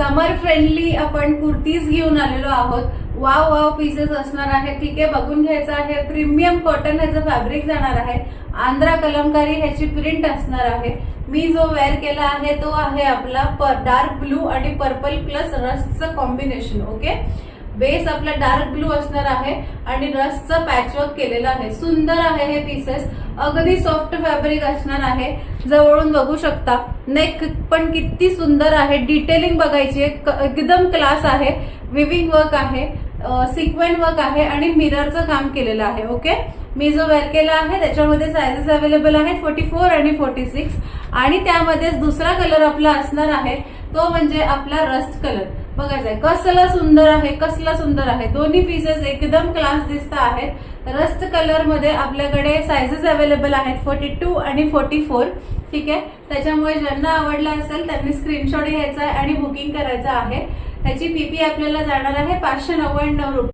समर friendly आपण कुर्तीज घेऊन आलेलो आहोत। वाव वाव पीसेस असणार आहे, ठीक आहे, बघून घ्यायचं आहे। प्रीमियम कॉटन ह्याचं फॅब्रिक जाणार आहे, आंध्रा कलमकारी ह्याची प्रिंट असणार आहे। मी जो वेअर केला आहे तो आहे आपला डार्क ब्लू आणि पर्पल प्लस रस्टचं कॉम्बिनेशन। ओके, बेस आपला डार्क ब्लू असणार आहे आणि रस्टचं पॅचवर्क केलेलं आहे। सुंदर आहे हे पीसेस, अगदी सॉफ्ट फॅब्रिक असणार आहे। जवळून बघू शकता, नेक पण किती सुंदर आहे, डिटेलिंग बघायची आहे, एकदम क्लास आहे। विविंग वर्क आहे, सिक्वेंट वर्क आहे आणि मिररचं काम केलेलं आहे। ओके, मी जो वेअर केला आहे त्याच्यामध्ये साइजेस अवेलेबल आहेत 44 आणि 46 आणि त्यामध्येच दुसरा कलर आपला असणार आहे तो म्हणजे आपला रस्ट कलर। बघायचंय कसला सुंदर आहे, कसला सुंदर आहे। दोन्ही पीसेस एकदम क्लास दिसत आहेत। रस्ट कलर मध्ये आपल्याकडे साइजेस अवेलेबल आहेत 42 आणि 44, ठीक आहे। त्याच्यामुळे ज्यांना आवडला असेल त्यांनी स्क्रीनशॉट घ्यायचा आहे आणि बुकिंग करायचं आहे। ह्याची पीपी आपल्याला जाणार आहे 599 रुपये।